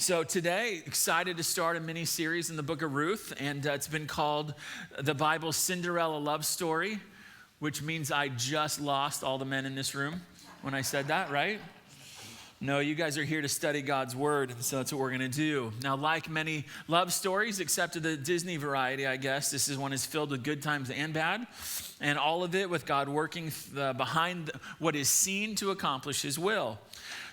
So today, excited to start a mini-series in the book of Ruth, and it's been called the Bible's Cinderella love story, which means I just lost all the men in this room when I said that, right? No, you guys are here to study God's word, and so that's what we're going to do. Now, like many love stories, except to the Disney variety, I guess, this one is filled with good times and bad, and all of it with God working behind what is seen to accomplish his will.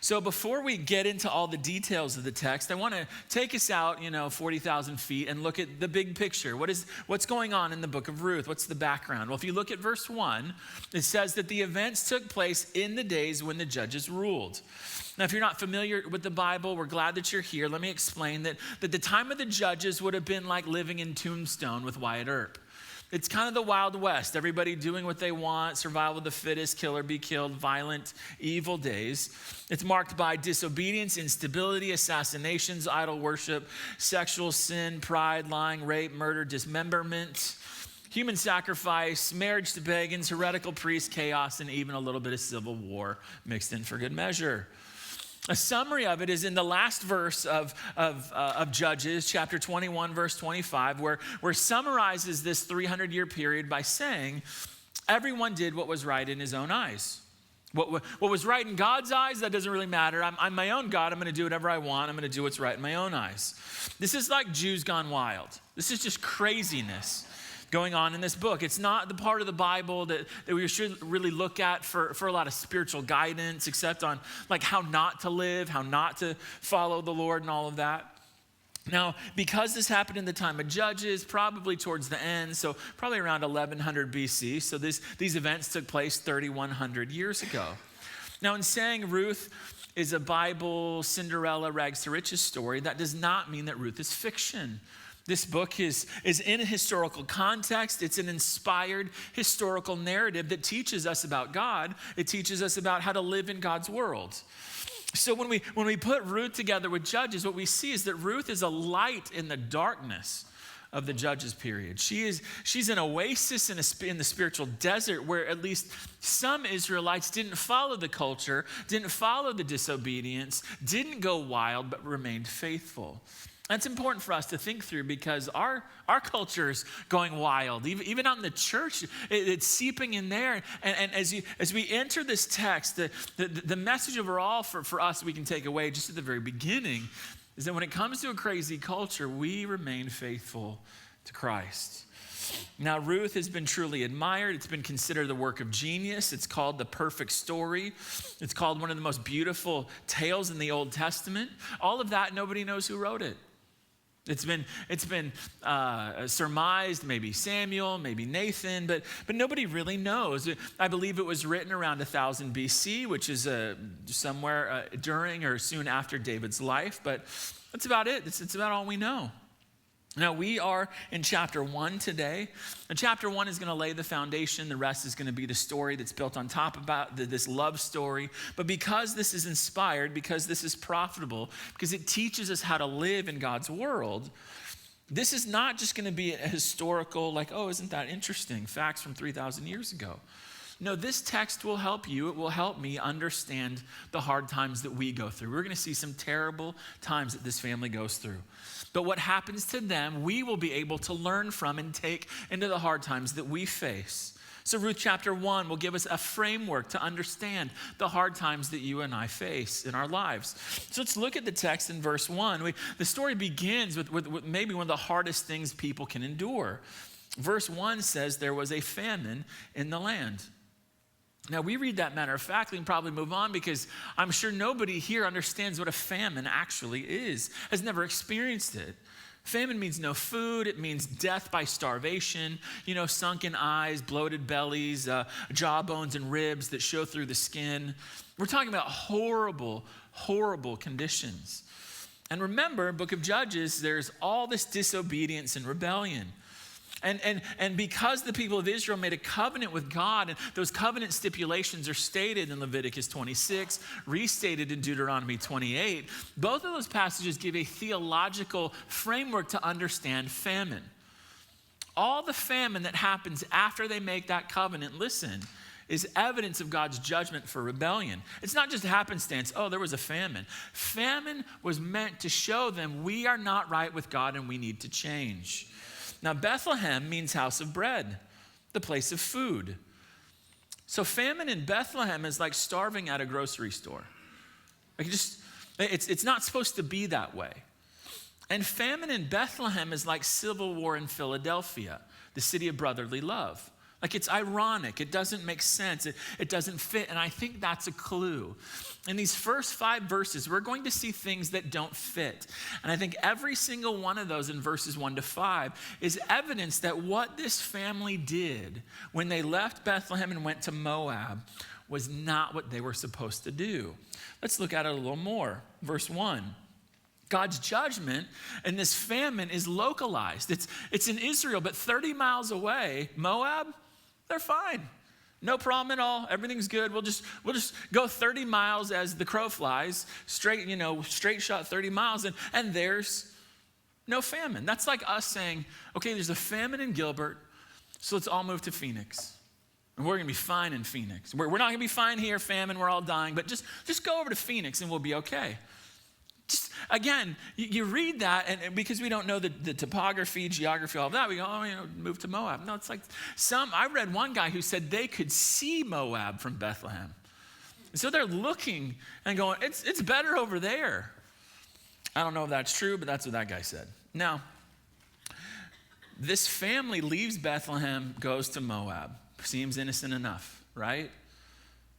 So before we get into all the details of the text, I want to take us out, 40,000 feet and look at the big picture. What's going on in the book of Ruth? What's the background? Well, if you look at verse 1, it says that the events took place in the days when the judges ruled. Now, if you're not familiar with the Bible, we're glad that you're here. Let me explain that the time of the judges would have been like living in Tombstone with Wyatt Earp. It's kind of the Wild West, everybody doing what they want, survival of the fittest, kill or be killed, violent, evil days. It's marked by disobedience, instability, assassinations, idol worship, sexual sin, pride, lying, rape, murder, dismemberment, human sacrifice, marriage to pagans, heretical priests, chaos, and even a little bit of civil war mixed in for good measure. A summary of it is in the last verse of Judges, chapter 21, verse 25, where summarizes this 300-year period by saying, everyone did what was right in his own eyes. What was right in God's eyes, that doesn't really matter. I'm my own God. I'm going to do whatever I want. I'm going to do what's right in my own eyes. This is like Jews gone wild. This is just craziness going on in this book. It's not the part of the Bible that we should really look at for a lot of spiritual guidance, except on like how not to live, how not to follow the Lord and all of that. Now, because this happened in the time of Judges, probably towards the end, so probably around 1100 BC, so these events took place 3,100 years ago. Now, in saying Ruth is a Bible Cinderella rags to riches story, that does not mean that Ruth is fiction. This book is in a historical context. It's an inspired historical narrative that teaches us about God. It teaches us about how to live in God's world. So when we put Ruth together with Judges, what we see is that Ruth is a light in the darkness of the Judges period. She's an oasis in the spiritual desert where at least some Israelites didn't follow the culture, didn't follow the disobedience, didn't go wild, but remained faithful. That's important for us to think through because our culture is going wild. Even out in the church, it's seeping in there. And as we enter this text, the message overall for us we can take away just at the very beginning is that when it comes to a crazy culture, we remain faithful to Christ. Now, Ruth has been truly admired. It's been considered the work of genius. It's called the perfect story. It's called one of the most beautiful tales in the Old Testament. All of that, nobody knows who wrote it. It's been surmised, maybe Samuel, maybe Nathan, but nobody really knows. I believe it was written around 1000 BC, which is somewhere during or soon after David's life, but that's about it. It's about all we know. Now, we are in chapter 1 today, and chapter 1 is going to lay the foundation. The rest is going to be the story that's built on top about this love story. But because this is inspired, because this is profitable, because it teaches us how to live in God's world, this is not just going to be a historical, like, oh, isn't that interesting, facts from 3,000 years ago. No, this text will help you. It will help me understand the hard times that we go through. We're going to see some terrible times that this family goes through. But what happens to them, we will be able to learn from and take into the hard times that we face. So Ruth chapter 1 will give us a framework to understand the hard times that you and I face in our lives. So let's look at the text in verse 1. The story begins with maybe one of the hardest things people can endure. Verse 1 says there was a famine in the land. Now, we read that matter of factly and probably move on because I'm sure nobody here understands what a famine actually is, has never experienced it. Famine means no food. It means death by starvation, sunken eyes, bloated bellies, jawbones and ribs that show through the skin. We're talking about horrible, horrible conditions. And remember, Book of Judges, there's all this disobedience and rebellion. And because the people of Israel made a covenant with God, and those covenant stipulations are stated in Leviticus 26, restated in Deuteronomy 28, both of those passages give a theological framework to understand famine. All the famine that happens after they make that covenant, listen, is evidence of God's judgment for rebellion. It's not just happenstance, oh, there was a famine. Famine was meant to show them we are not right with God and we need to change. Now, Bethlehem means house of bread, the place of food. So famine in Bethlehem is like starving at a grocery store. It's not supposed to be that way. And famine in Bethlehem is like civil war in Philadelphia, the city of brotherly love. Like, it's ironic. It doesn't make sense. It doesn't fit. And I think that's a clue. In these first 5 verses, we're going to see things that don't fit. And I think every single one of those in verses 1 to 5 is evidence that what this family did when they left Bethlehem and went to Moab was not what they were supposed to do. Let's look at it a little more. Verse 1. God's judgment in this famine is localized. It's in Israel, but 30 miles away, Moab, they're fine. No problem at all. Everything's good. We'll just go 30 miles as the crow flies, straight shot 30 miles, and there's no famine. That's like us saying, okay, there's a famine in Gilbert, so let's all move to Phoenix. And we're going to be fine in Phoenix. We're not going to be fine here, famine, we're all dying, but just go over to Phoenix and we'll be okay. Just, again, you read that, and because we don't know the topography, geography, all of that, we go, move to Moab. No, it's like I read one guy who said they could see Moab from Bethlehem. And so they're looking and going, it's better over there. I don't know if that's true, but that's what that guy said. Now, this family leaves Bethlehem, goes to Moab. Seems innocent enough, right?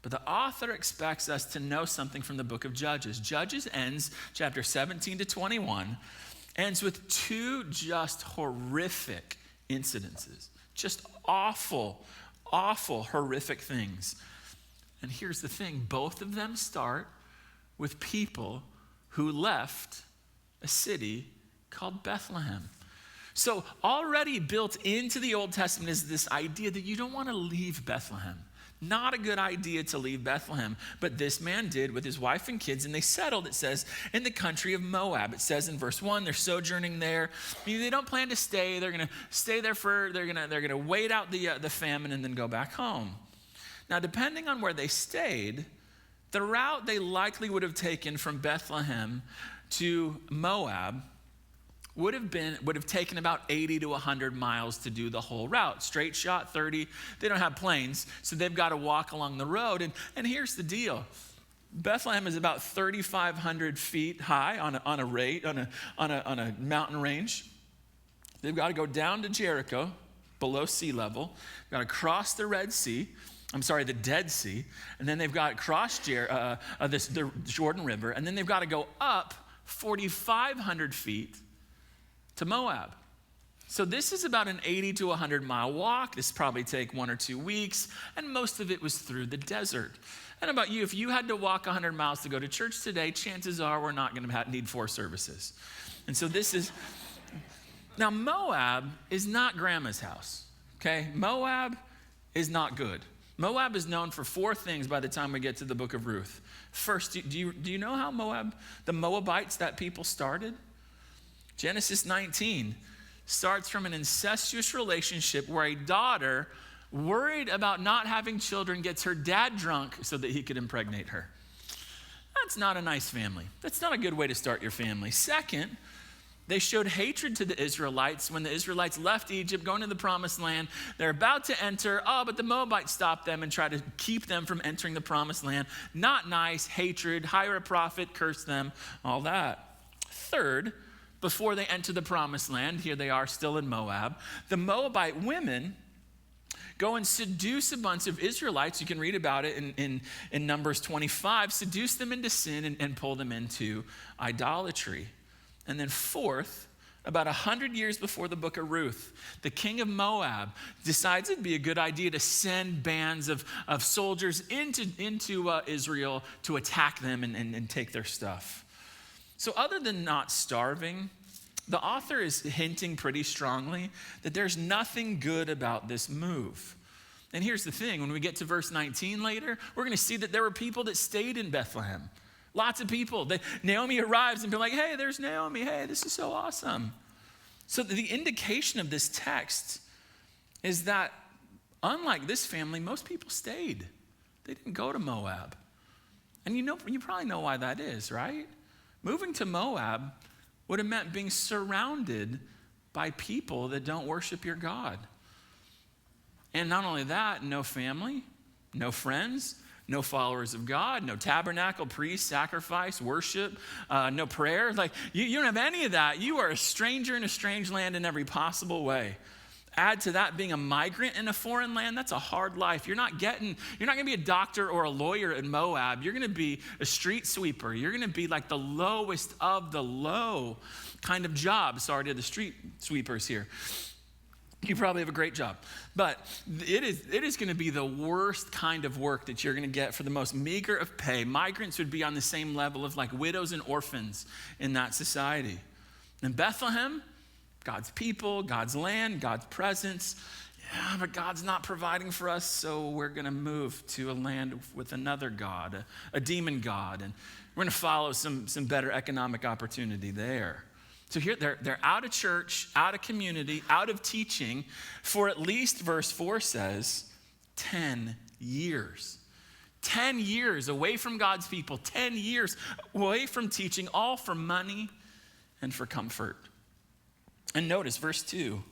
But the author expects us to know something from the book of Judges. Judges ends, chapter 17 to 21, ends with 2 just horrific incidences. Just awful, horrific things. And here's the thing, both of them start with people who left a city called Bethlehem. So already built into the Old Testament is this idea that you don't want to leave Bethlehem. Not a good idea to leave Bethlehem, but this man did with his wife and kids, and they settled, it says, in the country of Moab. It says in verse 1, they're sojourning there. They don't plan to stay. They're going to stay there they're going to wait out the famine and then go back home. Now, depending on where they stayed, the route they likely would have taken from Bethlehem to Moab would have taken about 80 to 100 miles to do the whole route. Straight shot, 30. They don't have planes, so they've got to walk along the road. And here's the deal. Bethlehem is about 3,500 feet high on a mountain range. They've got to go down to Jericho, below sea level. They've got to cross the the Dead Sea, and then they've got to cross the Jordan River, and then they've got to go up 4,500 feet to Moab. So this is about an 80 to 100 mile walk. This probably take 1 or 2 weeks, and most of it was through the desert. And about you, if you had to walk 100 miles to go to church today, chances are we're not going to need 4 services. And so now Moab is not grandma's house, okay? Moab is not good. Moab is known for 4 things by the time we get to the book of Ruth. First, do you know how the Moabites, that people started? Genesis 19 starts from an incestuous relationship where a daughter, worried about not having children, gets her dad drunk so that he could impregnate her. That's not a nice family. That's not a good way to start your family. Second, they showed hatred to the Israelites when the Israelites left Egypt, going to the promised land. They're about to enter, but the Moabites stopped them and tried to keep them from entering the promised land. Not nice, hatred, hire a prophet, curse them, all that. Third, before they enter the promised land, here they are still in Moab, the Moabite women go and seduce a bunch of Israelites. You can read about it in Numbers 25, seduce them into sin and pull them into idolatry. And then fourth, about 100 years before the book of Ruth, the king of Moab decides it'd be a good idea to send bands of soldiers into Israel to attack them and take their stuff. So other than not starving, the author is hinting pretty strongly that there's nothing good about this move. And here's the thing, when we get to verse 19 later, we're going to see that there were people that stayed in Bethlehem. Lots of people. Naomi arrives and be like, hey, there's Naomi. Hey, this is so awesome. So the indication of this text is that Unlike this family, most people stayed. They didn't go to Moab. And you probably know why that is, right? Moving to Moab would have meant being surrounded by people that don't worship your God. And not only that, no family, no friends, no followers of God, no tabernacle, priest, sacrifice, worship, no prayer. Like you don't have any of that. You are a stranger in a strange land in every possible way. Add to that being a migrant in a foreign land, that's a hard life. You're not going to be a doctor or a lawyer in Moab. You're going to be a street sweeper. You're going to be like the lowest of the low kind of job. Sorry to the street sweepers here. You probably have a great job. But it is going to be the worst kind of work that you're going to get for the most meager of pay. Migrants would be on the same level of like widows and orphans in that society. In Bethlehem, God's people, God's land, God's presence. Yeah, but God's not providing for us, so we're going to move to a land with another God, a demon God, and we're going to follow some better economic opportunity there. So here they're out of church, out of community, out of teaching for at least, verse 4 says, 10 years. 10 years away from God's people, 10 years away from teaching, all for money and for comfort. And notice verse 2,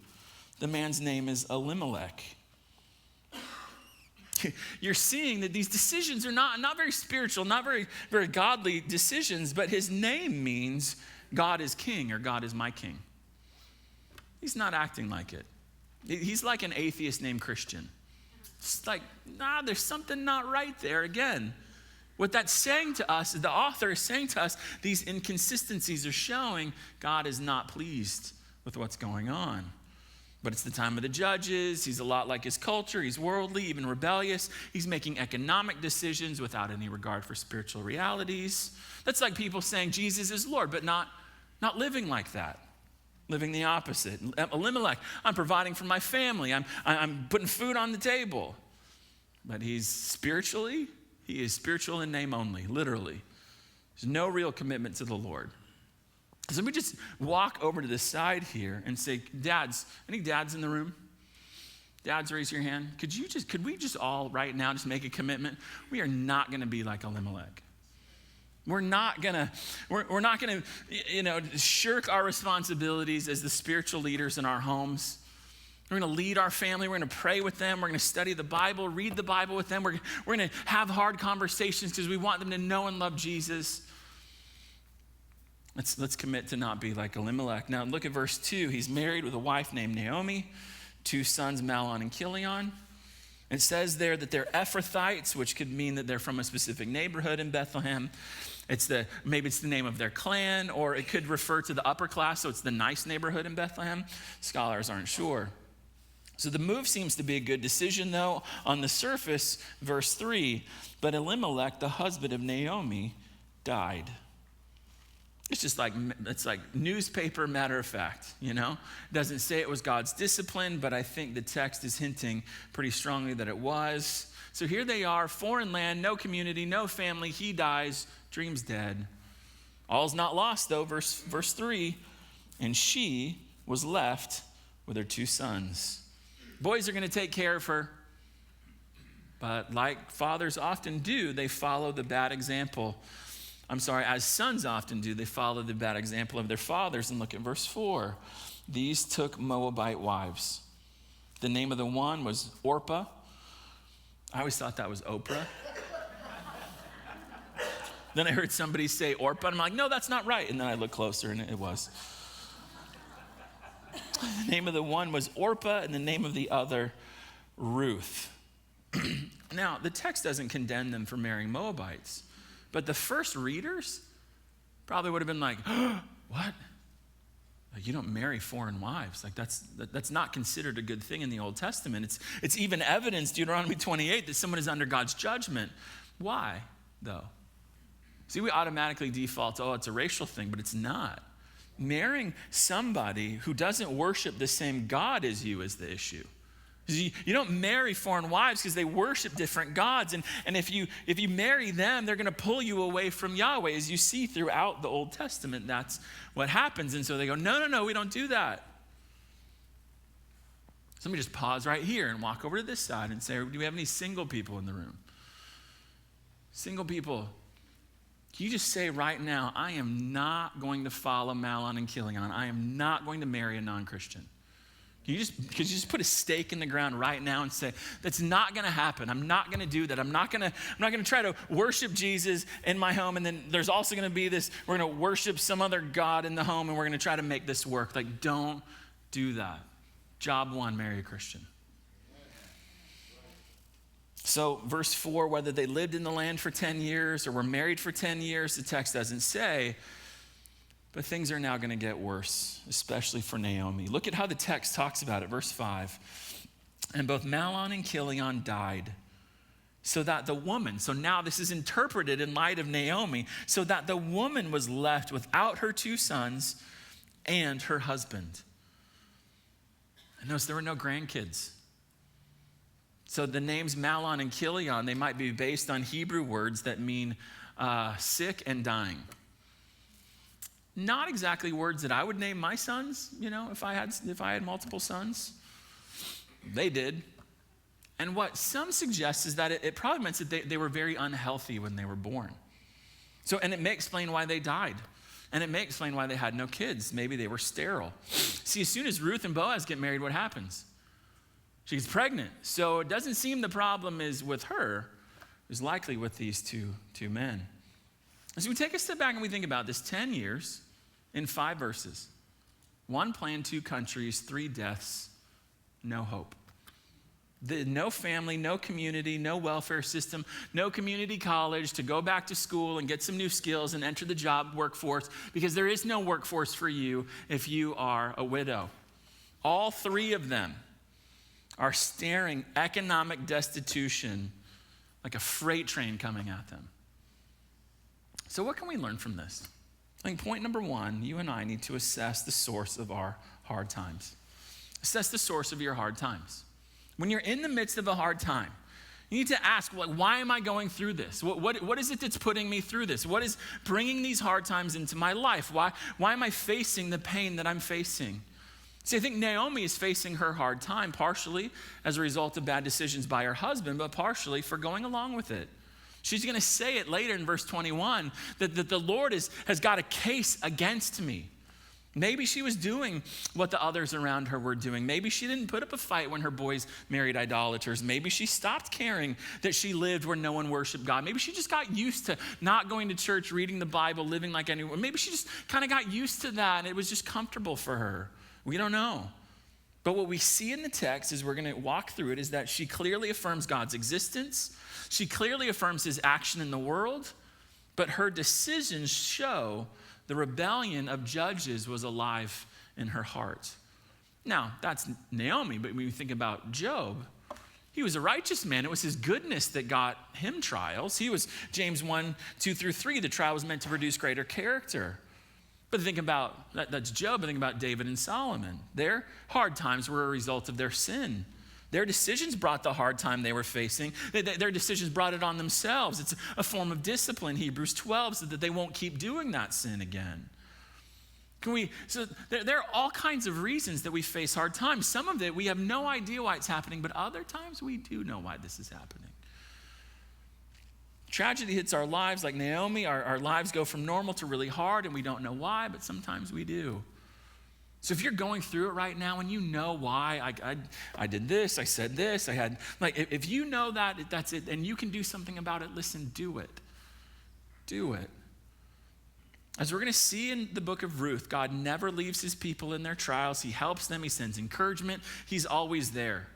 the man's name is Elimelech. You're seeing that these decisions are not very spiritual, not very, very godly decisions, but his name means God is king or God is my king. He's not acting like it. He's like an atheist named Christian. It's like, there's something not right there again. What that's saying to us, the author is saying to us, these inconsistencies are showing God is not pleased with what's going on. But it's the time of the judges. He's a lot like his culture. He's worldly, even rebellious. He's making economic decisions without any regard for spiritual realities. That's like people saying Jesus is Lord, but not living like that. Living the opposite. Elimelech, I'm providing for my family. I'm putting food on the table. But he is spiritual in name only, literally. There's no real commitment to the Lord. So let me just walk over to the side here and say, dads, any dads in the room? Dads, raise your hand. Could we just all right now just make a commitment? We are not going to be like Elimelech. We're not gonna shirk our responsibilities as the spiritual leaders in our homes. We're going to lead our family. We're going to pray with them. We're going to study the Bible, read the Bible with them. We're going to have hard conversations because we want them to know and love Jesus. Let's commit to not be like Elimelech. Now look at verse 2. He's married with a wife named Naomi, 2 sons, Mahlon and Chilion. It says there that they're Ephrathites, which could mean that they're from a specific neighborhood in Bethlehem. Maybe it's the name of their clan, or it could refer to the upper class, so it's the nice neighborhood in Bethlehem. Scholars aren't sure. So the move seems to be a good decision, though. On the surface, verse 3, but Elimelech, the husband of Naomi, died. It's like newspaper matter of fact, you know? It doesn't say it was God's discipline, but I think the text is hinting pretty strongly that it was. So here they are, foreign land, no community, no family. He dies, dream's dead. All's not lost though, verse 3. And she was left with her 2 sons. Boys are going to take care of her. But like fathers often do, they follow the bad example. As sons often do, they follow the bad example of their fathers. And look at verse 4. These took Moabite wives. The name of the one was Orpah. I always thought that was Oprah. Then I heard somebody say Orpah, and I'm like, no, that's not right. And then I looked closer, and it was. The name of the one was Orpah, and the name of the other, Ruth. Now, the text doesn't condemn them for marrying Moabites. But the first readers probably would have been like, oh, what? Like, you don't marry foreign wives. Like that's not considered a good thing in the Old Testament. It's even evidence, Deuteronomy 28, that someone is under God's judgment. Why, though? See, we automatically default to, it's a racial thing, but it's not. Marrying somebody who doesn't worship the same God as you is the issue. You don't marry foreign wives because they worship different gods. And if you marry them, they're going to pull you away from Yahweh. As you see throughout the Old Testament, that's what happens. And so they go, no, we don't do that. So let me just pause right here and walk over to this side and say, do we have any single people in the room? Single people, can you just say right now, I am not going to follow Mahlon and Chilion. I am not going to marry a non-Christian. Could you just put a stake in the ground right now and say, that's not going to happen. I'm not going to do that. I'm not going to try to worship Jesus in my home. And then there's also going to be this, we're going to worship some other God in the home and we're going to try to make this work. Like, don't do that. Job one, marry a Christian. So verse 4, whether they lived in the land for 10 years or were married for 10 years, the text doesn't say. But things are now going to get worse, especially for Naomi. Look at how the text talks about it. Verse 5. And both Mahlon and Chilion died, so that the woman, so now this is interpreted in light of Naomi, so that the woman was left without her 2 sons and her husband. And notice there were no grandkids. So the names Mahlon and Chilion, they might be based on Hebrew words that mean sick and dying. Not exactly words that I would name my sons, if I had multiple sons. They did. And what some suggest is that it probably meant that they were very unhealthy when they were born. And it may explain why they died. And it may explain why they had no kids. Maybe they were sterile. See, as soon as Ruth and Boaz get married, what happens? She gets pregnant. So it doesn't seem the problem is with her. It's likely with these two men. And so we take a step back and we think about this 10 years in 5 verses. 1 plan, 2 countries, 3 deaths, no hope. No family, no community, no welfare system, no community college to go back to school and get some new skills and enter the job workforce, because there is no workforce for you if you are a widow. All 3 of them are staring economic destitution like a freight train coming at them. So what can we learn from this? I think point number 1, you and I need to assess the source of our hard times. Assess the source of your hard times. When you're in the midst of a hard time, you need to ask, why am I going through this? What is it that's putting me through this? What is bringing these hard times into my life? Why am I facing the pain that I'm facing? See, I think Naomi is facing her hard time partially as a result of bad decisions by her husband, but partially for going along with it. She's going to say it later in verse 21 that the Lord has got a case against me. Maybe she was doing what the others around her were doing. Maybe she didn't put up a fight when her boys married idolaters. Maybe she stopped caring that she lived where no one worshiped God. Maybe she just got used to not going to church, reading the Bible, living like anyone. Maybe she just kind of got used to that and it was just comfortable for her. We don't know. But what we see in the text, as we're going to walk through it, is that she clearly affirms God's existence. She clearly affirms his action in the world, but her decisions show the rebellion of judges was alive in her heart. Now, that's Naomi, but when you think about Job, he was a righteous man. It was his goodness that got him trials. He was, James 1:2-3, the trial was meant to produce greater character. But think about, that's Job, but think about David and Solomon. Their hard times were a result of their sin. Their decisions brought the hard time they were facing. Their decisions brought it on themselves. It's a form of discipline, Hebrews 12, so that they won't keep doing that sin again. So there are all kinds of reasons that we face hard times. Some of it, we have no idea why it's happening, but other times we do know why this is happening. Tragedy hits our lives like Naomi. Our lives go from normal to really hard, and we don't know why, but sometimes we do. So if you're going through it right now and you know why, I did this, I said this, if you know that's it, and you can do something about it, listen, do it. Do it. As we're going to see in the book of Ruth, God never leaves his people in their trials. He helps them. He sends encouragement. He's always there.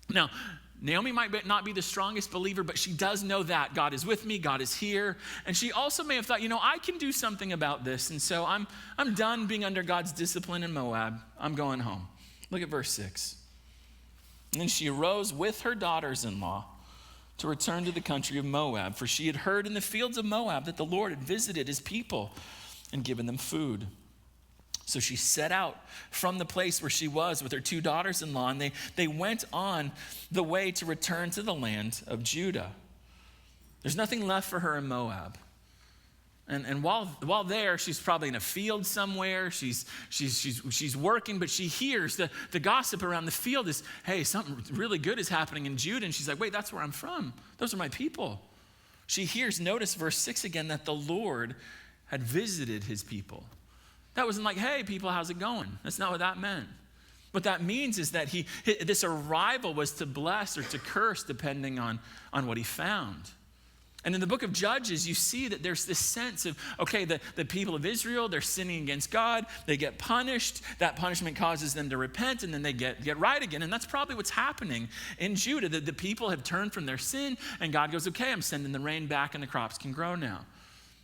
Now, Naomi might not be the strongest believer, but she does know that God is with me, God is here. And she also may have thought, I can do something about this. And so I'm done being under God's discipline in Moab. I'm going home. Look at verse 6. And then she arose with her daughters-in-law to return to the country of Moab, for she had heard in the fields of Moab that the Lord had visited his people and given them food. So she set out from the place where she was with her 2 daughters-in-law, and they went on the way to return to the land of Judah. There's nothing left for her in Moab. And while there, she's probably in a field somewhere. She's working, but she hears the gossip around the field is, hey, something really good is happening in Judah. And she's like, wait, that's where I'm from. Those are my people. She hears, notice verse 6 again, that the Lord had visited his people. That wasn't like, hey, people, how's it going? That's not what that meant. What that means is that this arrival was to bless or to curse depending on what he found. And in the book of Judges, you see that there's this sense of, okay, the people of Israel, they're sinning against God. They get punished. That punishment causes them to repent, and then they get right again. And that's probably what's happening in Judah. The people have turned from their sin, and God goes, okay, I'm sending the rain back, and the crops can grow now.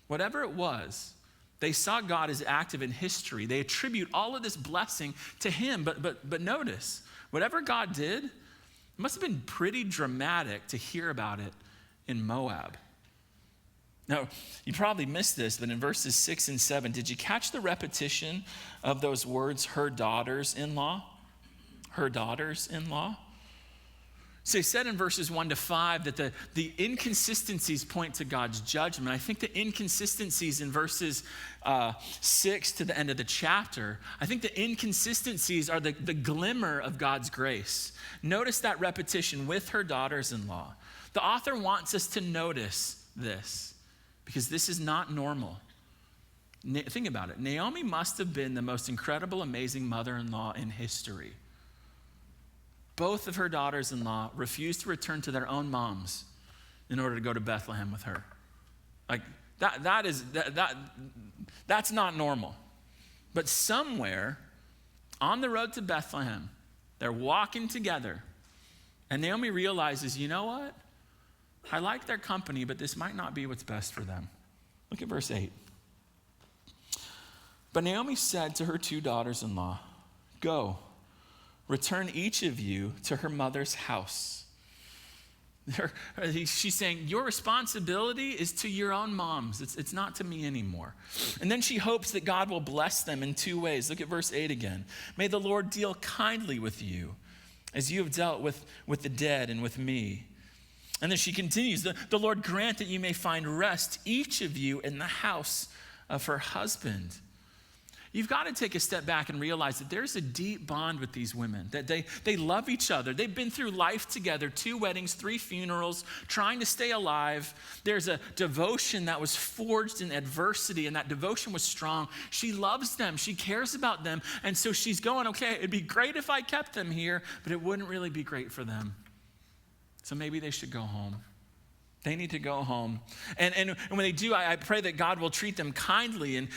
Whatever it was, they saw God as active in history. They attribute all of this blessing to him. But notice, whatever God did, it must have been pretty dramatic to hear about it in Moab. Now, you probably missed this, but in verses 6 and 7, did you catch the repetition of those words, her daughters-in-law? Her daughters-in-law? So he said in verses 1 to 5 that the inconsistencies point to God's judgment. I think the inconsistencies in verses 6 to the end of the chapter, I think the inconsistencies are the glimmer of God's grace. Notice that repetition, with her daughters-in-law. The author wants us to notice this, because this is not normal. Think about it. Naomi must have been the most incredible, amazing mother-in-law in history. Both of her daughters-in-law refused to return to their own moms in order to go to Bethlehem with her. Like that's not normal. But somewhere on the road to Bethlehem, they're walking together, and Naomi realizes, you know what? I like their company, but this might not be what's best for them. Look at verse 8. But Naomi said to her two daughters-in-law, go, return each of you to her mother's house. She's saying, your responsibility is to your own moms. It's not to me anymore. And then she hopes that God will bless them in two ways. Look at verse 8 again. May the Lord deal kindly with you as you have dealt with the dead and with me. And then she continues, the Lord grant that you may find rest, each of you, in the house of her husband. You've got to take a step back and realize that there's a deep bond with these women, that they love each other. They've been through life together, 2 weddings, 3 funerals, trying to stay alive. There's a devotion that was forged in adversity, and that devotion was strong. She loves them. She cares about them. And so she's going, okay, it'd be great if I kept them here, but it wouldn't really be great for them. So maybe they should go home. They need to go home. And when they do, I pray that God will treat them kindly and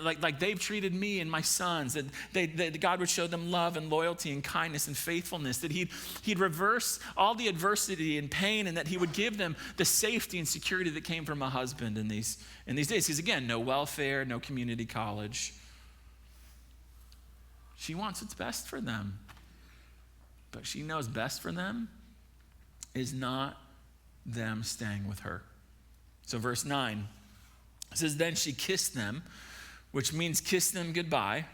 like they've treated me and my sons, that God would show them love and loyalty and kindness and faithfulness, that he'd reverse all the adversity and pain, and that he would give them the safety and security that came from a husband in these days. Because again, no welfare, no community college. She wants what's best for them. But she knows best for them is not them staying with her. So verse 9 says, then she kissed them, which means kiss them goodbye.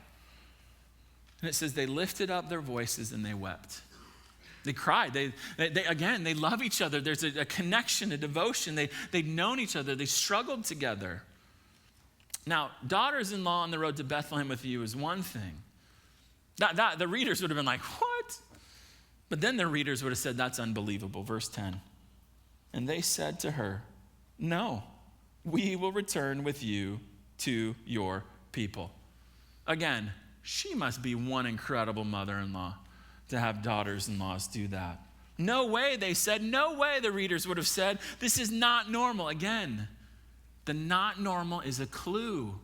And it says they lifted up their voices and they wept. They cried. They love each other. There's a connection, a devotion. They'd known each other. They struggled together. Now, daughters-in-law on the road to Bethlehem with you is one thing. That the readers would have been like, what? But then the readers would have said, that's unbelievable. Verse 10. And they said to her, no, we will return with you to your people. Again, she must be one incredible mother-in-law to have daughters-in-laws do that. No way, they said. No way, the readers would have said. This is not normal. Again, the not normal is a clue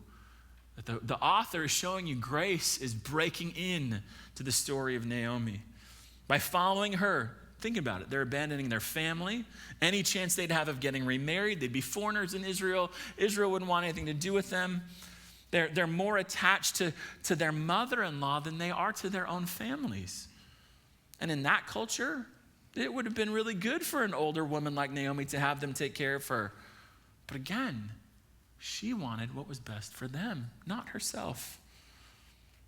that the author is showing you grace is breaking in to the story of Naomi. By following her, think about it. They're abandoning their family. Any chance they'd have of getting remarried, they'd be foreigners in Israel. Israel wouldn't want anything to do with them. They're more attached to their mother-in-law than they are to their own families. And in that culture, it would have been really good for an older woman like Naomi to have them take care of her. But again, she wanted what was best for them, not herself.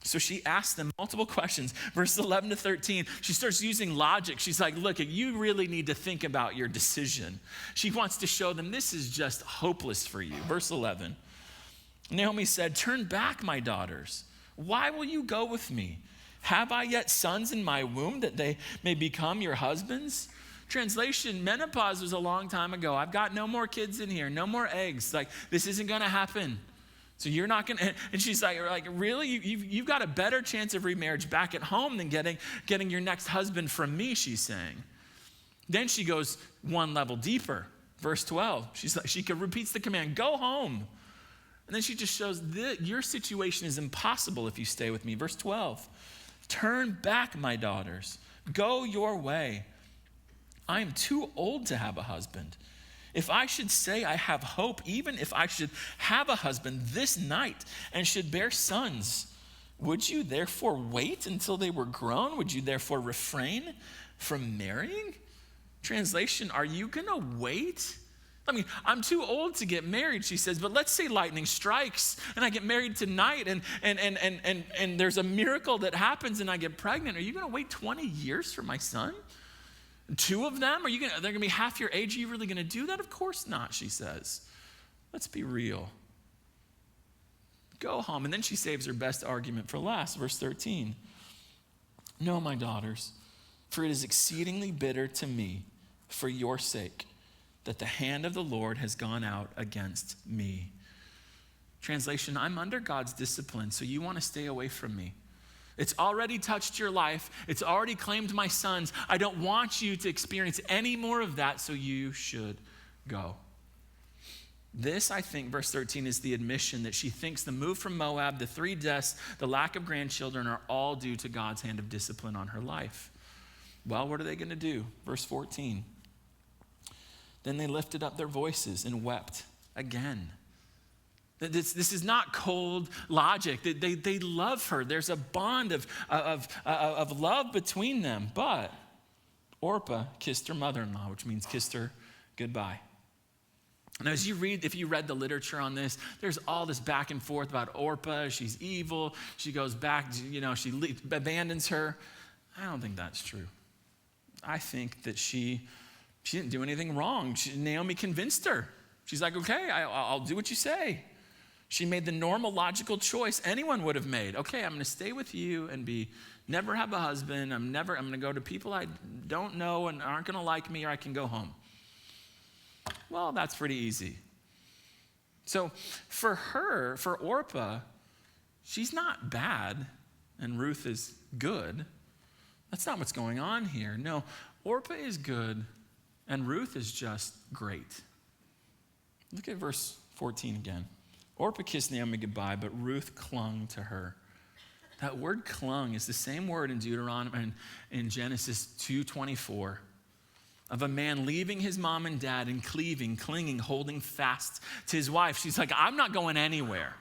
So she asked them multiple questions. Verses 11 to 13, she starts using logic. She's like, look, you really need to think about your decision. She wants to show them this is just hopeless for you. Verse 11, Naomi said, "Turn back, my daughters. Why will you go with me? Have I yet sons in my womb that they may become your husbands?" Translation, menopause was a long time ago. I've got no more kids in here, no more eggs. Like, this isn't going to happen. So you're not going to, and she's like, really? You've got a better chance of remarriage back at home than getting your next husband from me, she's saying. Then she goes one level deeper. Verse 12, she repeats the command, "Go home." And then she just shows that your situation is impossible if you stay with me. Verse 12, "Turn back, my daughters. Go your way. I am too old to have a husband. If I should say I have hope, even if I should have a husband this night and should bear sons, would you therefore wait until they were grown? Would you therefore refrain from marrying?" Translation, are you going to wait? I mean, I'm too old to get married, she says, but let's say lightning strikes and I get married tonight and there's a miracle that happens and I get pregnant. Are you going to wait 20 years for my son? 2 of them? They're going to be half your age. Are you really going to do that? Of course not, she says. Let's be real. Go home. And then she saves her best argument for last, verse 13. "No, my daughters, for it is exceedingly bitter to me for your sake that the hand of the Lord has gone out against me." Translation, I'm under God's discipline, so you want to stay away from me. It's already touched your life. It's already claimed my sons. I don't want you to experience any more of that, so you should go. This, I think, verse 13 is the admission that she thinks the move from Moab, the 3 deaths, the lack of grandchildren are all due to God's hand of discipline on her life. Well, what are they going to do? Verse 14. "Then they lifted up their voices and wept again." This is not cold logic. They love her. There's a bond of love between them. But Orpah kissed her mother-in-law, which means kissed her goodbye. And if you read the literature on this, there's all this back and forth about Orpah. She's evil. She goes back, she abandons her. I don't think that's true. I think that she didn't do anything wrong. Naomi convinced her. She's like, "Okay, I'll do what you say." She made the normal, logical choice anyone would have made. "Okay, I'm going to stay with you and never have a husband. I'm going to go to people I don't know and aren't going to like me, or I can go home." Well, that's pretty easy. So for Orpah, she's not bad and Ruth is good. That's not what's going on here. No, Orpah is good and Ruth is just great. Look at verse 14 again. "Orpah kissed Naomi goodbye, but Ruth clung to her." That word "clung" is the same word in Deuteronomy and in Genesis 2:24 of a man leaving his mom and dad and clinging, holding fast to his wife. She's like, "I'm not going anywhere."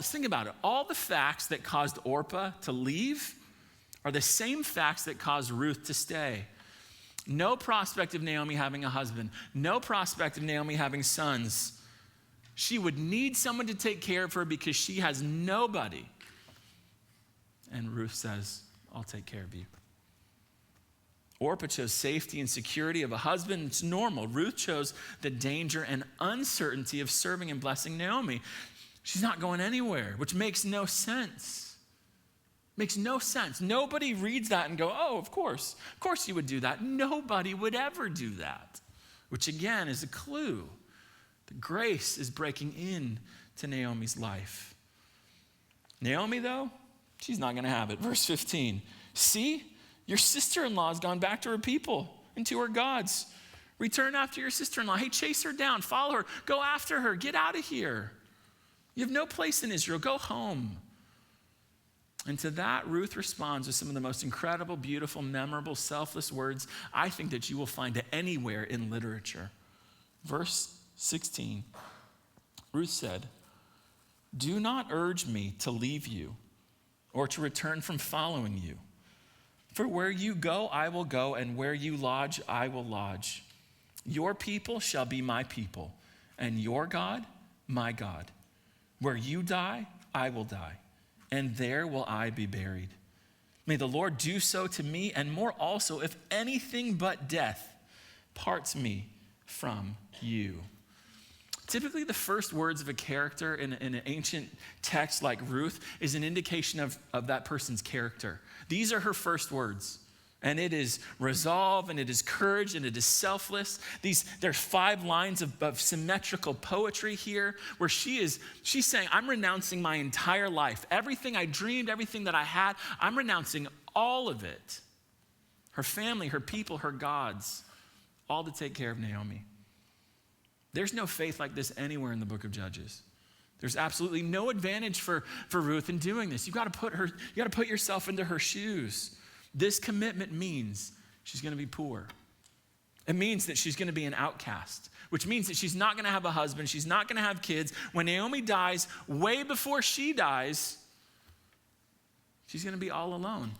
Think about it. All the facts that caused Orpah to leave are the same facts that caused Ruth to stay. No prospect of Naomi having a husband. No prospect of Naomi having sons. She would need someone to take care of her because she has nobody. And Ruth says, "I'll take care of you." Orpah chose safety and security of a husband. It's normal. Ruth chose the danger and uncertainty of serving and blessing Naomi. She's not going anywhere, which makes no sense. Makes no sense. Nobody reads that and go, "Oh, of course you would do that." Nobody would ever do that, which again is a clue. The grace is breaking in to Naomi's life. Naomi, though, she's not going to have it. Verse 15, "See, your sister-in-law has gone back to her people and to her gods. Return after your sister-in-law. Hey, chase her down, follow her, go after her, get out of here. You have no place in Israel, go home." And to that, Ruth responds with some of the most incredible, beautiful, memorable, selfless words I think that you will find anywhere in literature. Verse 16, Ruth said, "Do not urge me to leave you or to return from following you. For where you go, I will go, and where you lodge, I will lodge. Your people shall be my people, and your God, my God. Where you die, I will die, and there will I be buried. May the Lord do so to me, and more also, if anything but death parts me from you." Typically, the first words of a character in an ancient text like Ruth is an indication of that person's character. These are her first words. And it is resolve, and it is courage, and it is selfless. There's 5 lines of symmetrical poetry here where she's saying, I'm renouncing my entire life. Everything I dreamed, everything that I had, I'm renouncing all of it. Her family, her people, her gods, all to take care of Naomi. There's no faith like this anywhere in the book of Judges. There's absolutely no advantage for Ruth in doing this. You got to put yourself into her shoes. This commitment means she's going to be poor. It means that she's going to be an outcast, which means that she's not going to have a husband. She's not going to have kids. When Naomi dies, way before she dies, she's going to be all alone.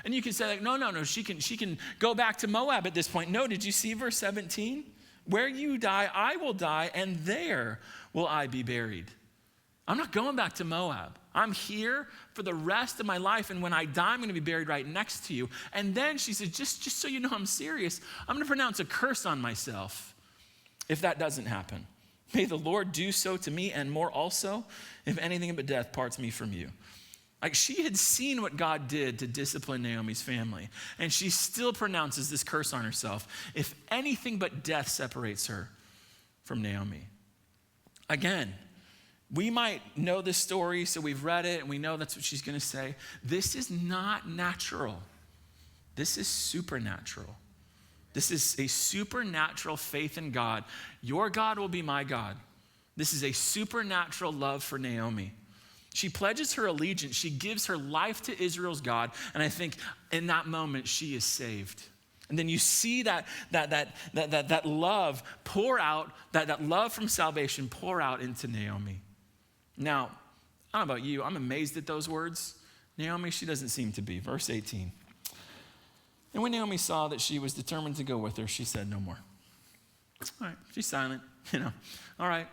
And you can say, like, no, she can go back to Moab at this point. No, did you see verse 17? Where you die, I will die, and there will I be buried. I'm not going back to Moab. I'm here for the rest of my life, and when I die, I'm going to be buried right next to you. And then she said, just so you know I'm serious, I'm going to pronounce a curse on myself if that doesn't happen. May the Lord do so to me and more also, if anything but death parts me from you. Like, she had seen what God did to discipline Naomi's family, and she still pronounces this curse on herself. If anything but death separates her from Naomi. Again, we might know this story, so we've read it, and we know that's what she's going to say. This is not natural. This is supernatural. This is a supernatural faith in God. Your God will be my God. This is a supernatural love for Naomi. She pledges her allegiance. She gives her life to Israel's God. And I think in that moment, she is saved. And then you see that love pour out, that love from salvation pour out into Naomi. Now, I don't know about you. I'm amazed at those words. Naomi, she doesn't seem to be. Verse 18. And when Naomi saw that she was determined to go with her, she said no more. All right, she's silent, All right.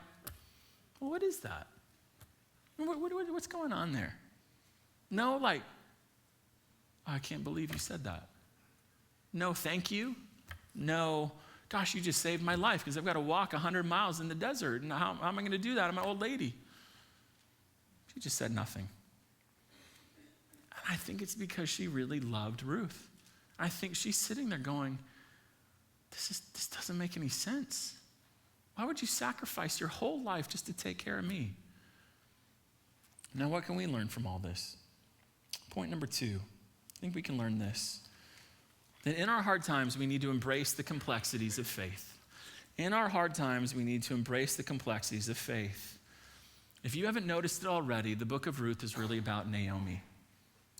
Well, what is that? What's going on there? No, like, oh, I can't believe you said that. No, thank you. No, gosh, you just saved my life because I've got to walk 100 miles in the desert. And how am I going to do that? I'm an old lady. She just said nothing. And I think it's because she really loved Ruth. I think she's sitting there going, this doesn't make any sense. Why would you sacrifice your whole life just to take care of me? Now, what can we learn from all this? Point number 2, I think we can learn this. That in our hard times, we need to embrace the complexities of faith. In our hard times, we need to embrace the complexities of faith. If you haven't noticed it already, the book of Ruth is really about Naomi.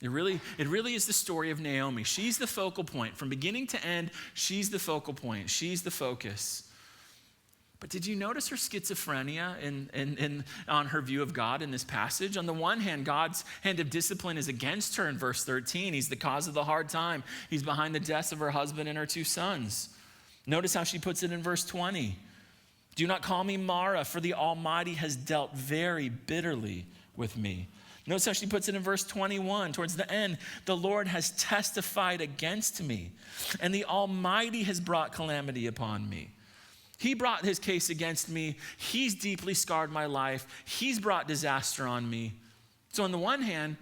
It really is the story of Naomi. She's the focal point. From beginning to end, she's the focal point. She's the focus. But did you notice her schizophrenia on her view of God in this passage? On the one hand, God's hand of discipline is against her in verse 13. He's the cause of the hard time. He's behind the deaths of her husband and her 2 sons. Notice how she puts it in verse 20. Do not call me Mara, for the Almighty has dealt very bitterly with me. Notice how she puts it in verse 21. Towards the end, the Lord has testified against me, and the Almighty has brought calamity upon me. He brought his case against me. He's deeply scarred my life. He's brought disaster on me. So on the one hand,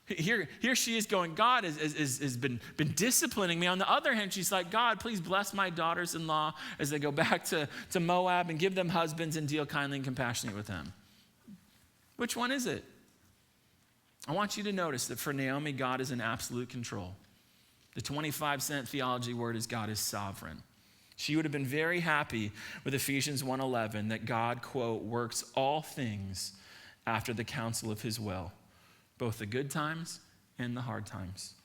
here she is going, God has been disciplining me. On the other hand, she's like, God, please bless my daughters-in-law as they go back to Moab and give them husbands and deal kindly and compassionately with them. Which one is it? I want you to notice that for Naomi, God is in absolute control. The 25-cent theology word is God is sovereign. She would have been very happy with Ephesians 1:11 that God, quote, works all things after the counsel of his will, both the good times and the hard times.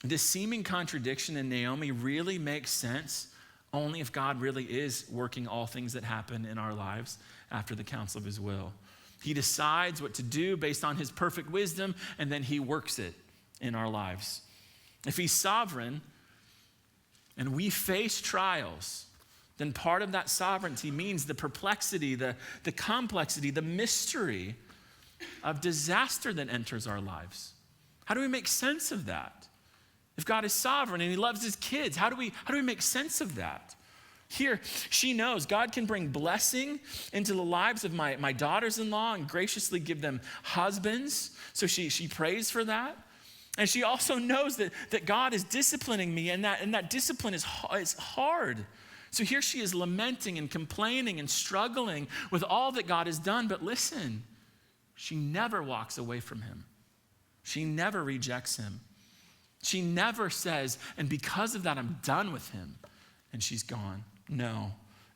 This seeming contradiction in Naomi really makes sense only if God really is working all things that happen in our lives after the counsel of his will. He decides what to do based on his perfect wisdom, and then he works it in our lives. If he's sovereign, and we face trials, then part of that sovereignty means the perplexity, the complexity, the mystery of disaster that enters our lives. How do we make sense of that? If God is sovereign and he loves his kids, how do we make sense of that? Here, she knows God can bring blessing into the lives of my daughters-in-law and graciously give them husbands. So she prays for that. And she also knows that God is disciplining me, and that discipline is hard. So here she is lamenting and complaining and struggling with all that God has done. But listen, she never walks away from him. She never rejects him. She never says, and because of that, I'm done with him. And she's gone. No.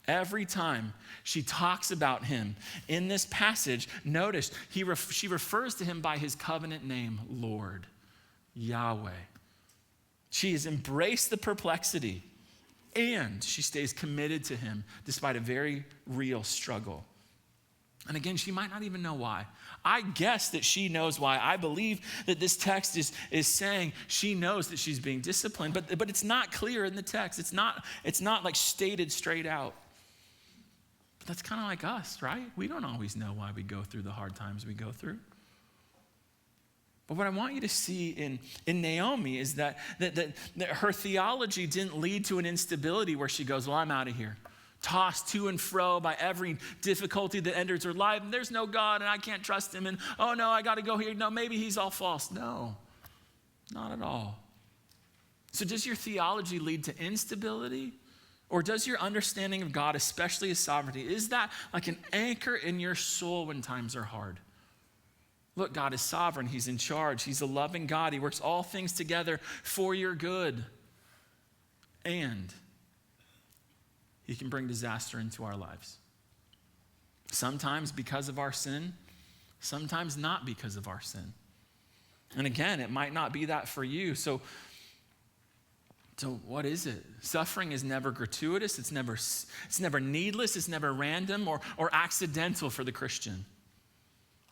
Every time she talks about him in this passage, notice she refers to him by his covenant name, Lord, Yahweh. She has embraced the perplexity, and she stays committed to him despite a very real struggle. And again, she might not even know why. I guess that she knows why. I believe that this text is saying she knows that she's being disciplined, but it's not clear in the text. It's not like stated straight out. But that's kind of like us, right? We don't always know why we go through the hard times we go through. But what I want you to see in Naomi is that her theology didn't lead to an instability where she goes, well, I'm out of here. Tossed to and fro by every difficulty that enters her life. And there's no God and I can't trust him. And oh no, I got to go here. No, maybe he's all false. No, not at all. So does your theology lead to instability? Or does your understanding of God, especially his sovereignty, is that like an anchor in your soul when times are hard? Look, God is sovereign. He's in charge. He's a loving God. He works all things together for your good. And he can bring disaster into our lives. Sometimes because of our sin, sometimes not because of our sin. And again, it might not be that for you. So what is it? Suffering is never gratuitous. It's never needless. It's never random or accidental for the Christian.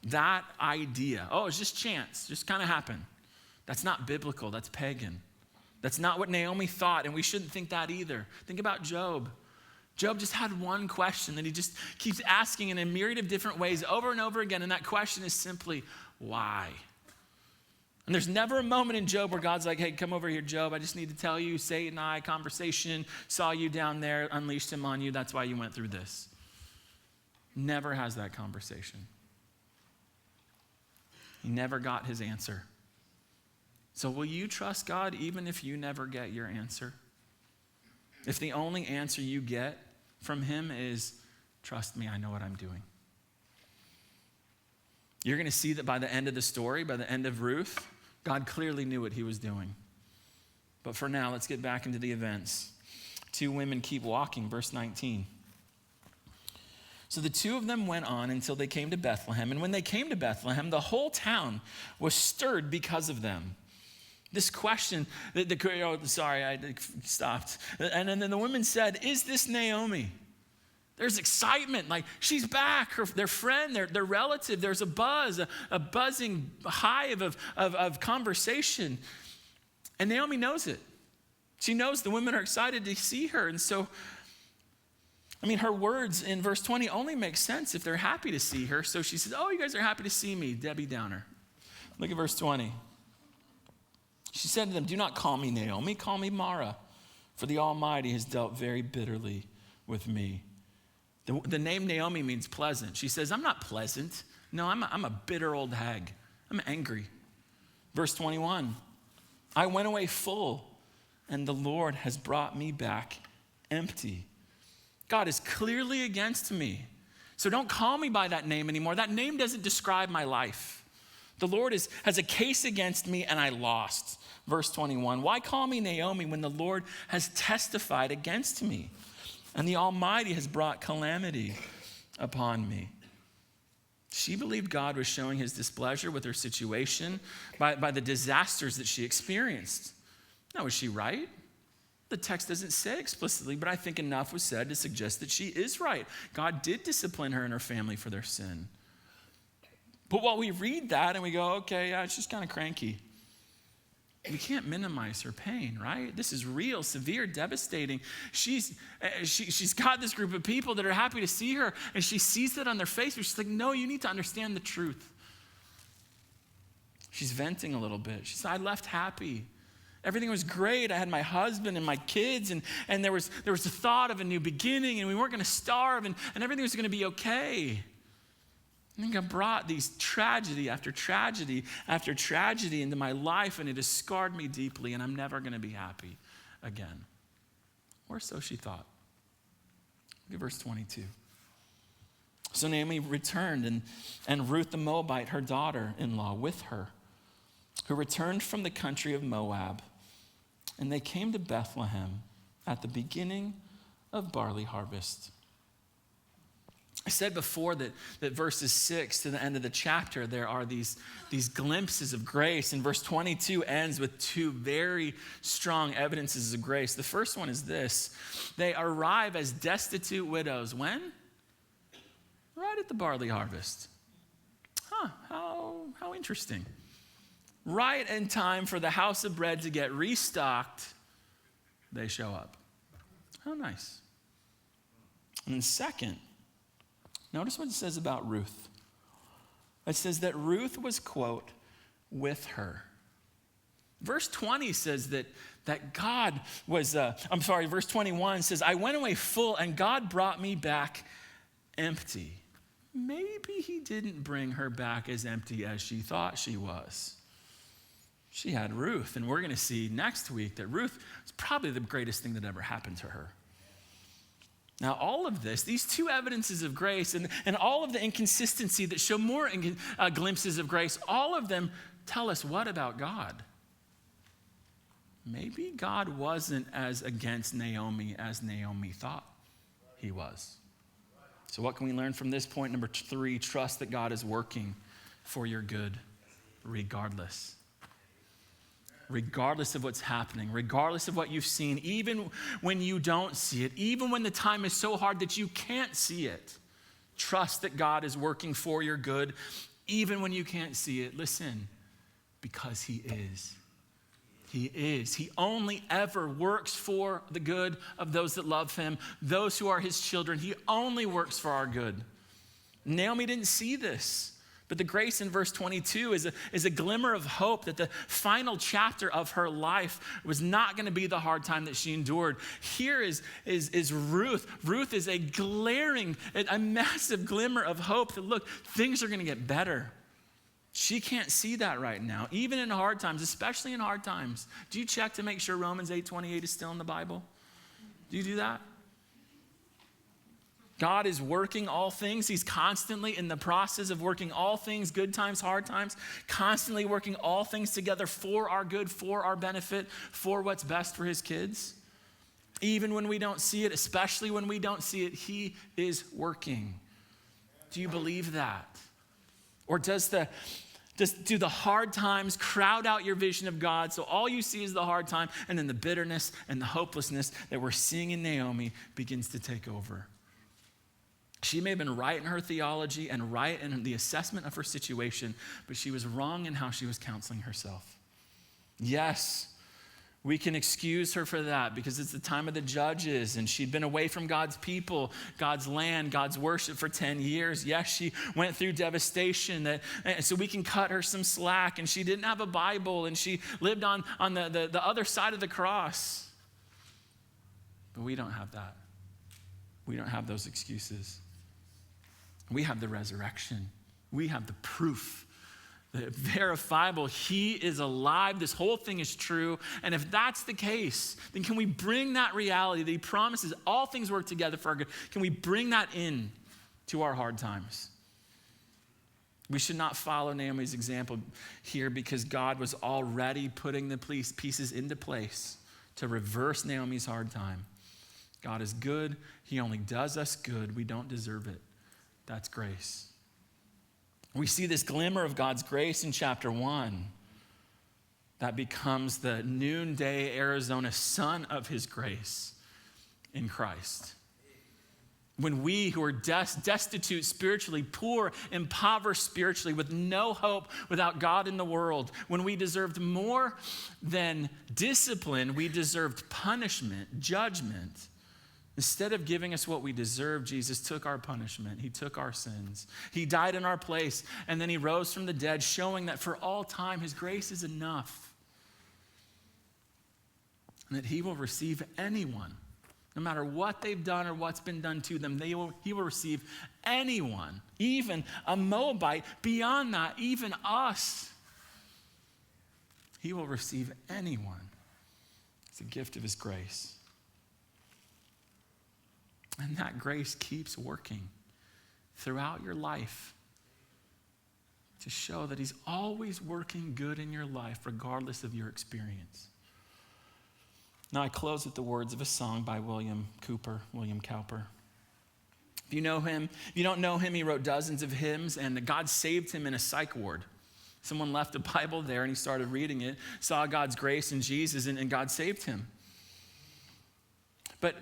That idea, it's just chance, just kind of happened. That's not biblical. That's pagan. That's not what Naomi thought, and we shouldn't think that either. Think about Job. Job just had one question that he just keeps asking in a myriad of different ways over and over again, and that question is simply, why? And there's never a moment in Job where God's like, hey, come over here, Job. I just need to tell you, Satan and I, conversation, saw you down there, unleashed him on you. That's why you went through this. Never has that conversation. He never got his answer. So will you trust God even if you never get your answer? If the only answer you get from him is, trust me, I know what I'm doing. You're going to see that by the end of the story, by the end of Ruth, God clearly knew what he was doing. But for now, let's get back into the events. Two women keep walking, verse 19. So the two of them went on until they came to Bethlehem. And when they came to Bethlehem, the whole town was stirred because of them. This question, I stopped. And then the women said, is this Naomi? There's excitement, like she's back, their friend, their relative. There's a buzz, a buzzing hive of conversation. And Naomi knows it. She knows the women are excited to see her. And so, her words in verse 20 only make sense if they're happy to see her. So she says, you guys are happy to see me, Debbie Downer. Look at verse 20. She said to them, do not call me Naomi, call me Mara, for the Almighty has dealt very bitterly with me. The name Naomi means pleasant. She says, I'm not pleasant. No, I'm a bitter old hag. I'm angry. Verse 21, I went away full, and the Lord has brought me back empty. God is clearly against me. So don't call me by that name anymore. That name doesn't describe my life. The Lord has a case against me, and I lost. Verse 21, why call me Naomi when the Lord has testified against me? And the Almighty has brought calamity upon me. She believed God was showing his displeasure with her situation by the disasters that she experienced. Now, was she right? The text doesn't say explicitly, but I think enough was said to suggest that she is right. God did discipline her and her family for their sin. But while we read that and we go, okay, yeah, it's just kind of cranky, we can't minimize her pain, right? This is real, severe, devastating. She's got this group of people that are happy to see her, and she sees that on their face. She's like, no, you need to understand the truth. She's venting a little bit. She said, I left happy, Everything was great. I had my husband and my kids, and there was the thought of a new beginning, and we weren't going to starve, and everything was going to be okay. And then God brought these tragedy after tragedy after tragedy into my life, and it has scarred me deeply, and I'm never going to be happy again. Or so she thought. Look at verse 22. So Naomi returned, and Ruth the Moabite, her daughter-in-law, with her, who returned from the country of Moab. And they came to Bethlehem at the beginning of barley harvest. I said before that verses 6 to the end of the chapter, there are these glimpses of grace. And verse 22 ends with two very strong evidences of grace. The first one is this. They arrive as destitute widows. When? Right at the barley harvest. How interesting. Right in time for the house of bread to get restocked, they show up. How nice. And then second, notice what it says about Ruth. It says that Ruth was, quote, with her. Verse 20 says that God was, verse 21 says, I went away full and God brought me back empty. Maybe he didn't bring her back as empty as she thought she was. She had Ruth, and we're going to see next week that Ruth is probably the greatest thing that ever happened to her. Now, all of this, these two evidences of grace and all of the inconsistency that show more glimpses of grace, all of them tell us what about God? Maybe God wasn't as against Naomi as Naomi thought he was. So what can we learn from this point? Number 3, trust that God is working for your good regardless. Regardless of what's happening, regardless of what you've seen, even when you don't see it, even when the time is so hard that you can't see it, trust that God is working for your good, even when you can't see it. Listen, because he is. He is. He only ever works for the good of those that love him, those who are his children. He only works for our good. Naomi didn't see this. But the grace in verse 22 is a glimmer of hope that the final chapter of her life was not going to be the hard time that she endured. Here is Ruth. Ruth is a massive glimmer of hope that, look, things are going to get better. She can't see that right now, even in hard times, especially in hard times. Do you check to make sure Romans 8:28 is still in the Bible? Do you do that? God is working all things. He's constantly in the process of working all things, good times, hard times, constantly working all things together for our good, for our benefit, for what's best for his kids. Even when we don't see it, especially when we don't see it, he is working. Do you believe that? Or do the hard times crowd out your vision of God so all you see is the hard time, and then the bitterness and the hopelessness that we're seeing in Naomi begins to take over? She may have been right in her theology and right in the assessment of her situation, but she was wrong in how she was counseling herself. Yes, we can excuse her for that because it's the time of the judges and she'd been away from God's people, God's land, God's worship for 10 years. Yes, she went through devastation, so we can cut her some slack, and she didn't have a Bible and she lived on the other side of the cross. But we don't have that. We don't have those excuses. We have the resurrection. We have the proof, the verifiable. He is alive. This whole thing is true. And if that's the case, then can we bring that reality that he promises all things work together for our good? Can we bring that in to our hard times? We should not follow Naomi's example here because God was already putting the pieces into place to reverse Naomi's hard time. God is good. He only does us good. We don't deserve it. That's grace. We see this glimmer of God's grace in chapter 1. That becomes the noonday Arizona sun of his grace in Christ. When we who are destitute spiritually, poor, impoverished spiritually, with no hope without God in the world, when we deserved more than discipline, we deserved punishment, judgment. Instead of giving us what we deserve, Jesus took our punishment. He took our sins. He died in our place, and then he rose from the dead, showing that for all time, his grace is enough. and that he will receive anyone, no matter what they've done or what's been done to them. He will receive anyone, even a Moabite, beyond that, even us. He will receive anyone. It's a gift of his grace. And that grace keeps working throughout your life to show that he's always working good in your life, regardless of your experience. Now, I close with the words of a song by William Cowper. If you know him, if you don't know him, he wrote dozens of hymns, and God saved him in a psych ward. Someone left a Bible there, and he started reading it, saw God's grace in Jesus, and God saved him. But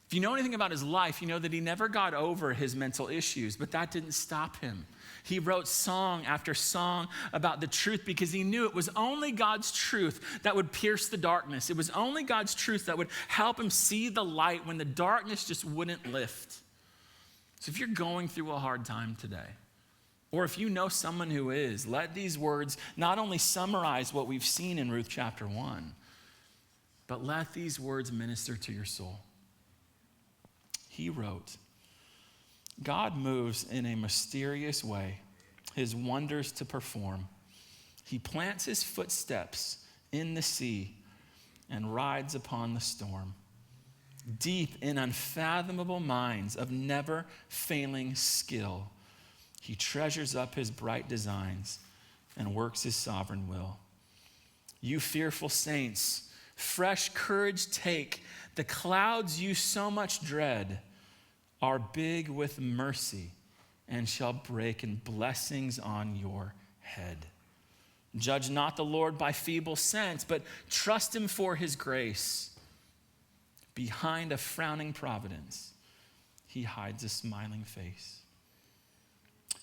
if you know anything about his life, you know that he never got over his mental issues, but that didn't stop him. He wrote song after song about the truth because he knew it was only God's truth that would pierce the darkness. It was only God's truth that would help him see the light when the darkness just wouldn't lift. So if you're going through a hard time today, or if you know someone who is, let these words not only summarize what we've seen in Ruth chapter 1, but let these words minister to your soul. He wrote, God moves in a mysterious way, his wonders to perform. He plants his footsteps in the sea and rides upon the storm. Deep in unfathomable minds of never failing skill, he treasures up his bright designs and works his sovereign will. You fearful saints, fresh courage take. The clouds you so much dread are big with mercy and shall break in blessings on your head. Judge not the Lord by feeble sense, but trust him for his grace. Behind a frowning providence, he hides a smiling face.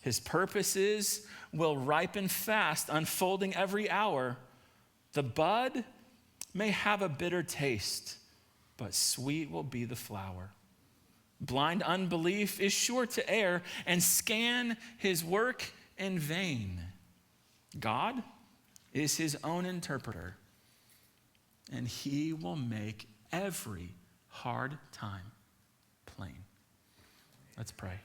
His purposes will ripen fast, unfolding every hour. The bud may have a bitter taste, but sweet will be the flower. Blind unbelief is sure to err and scan his work in vain. God is his own interpreter, and he will make every hard time plain. Let's pray.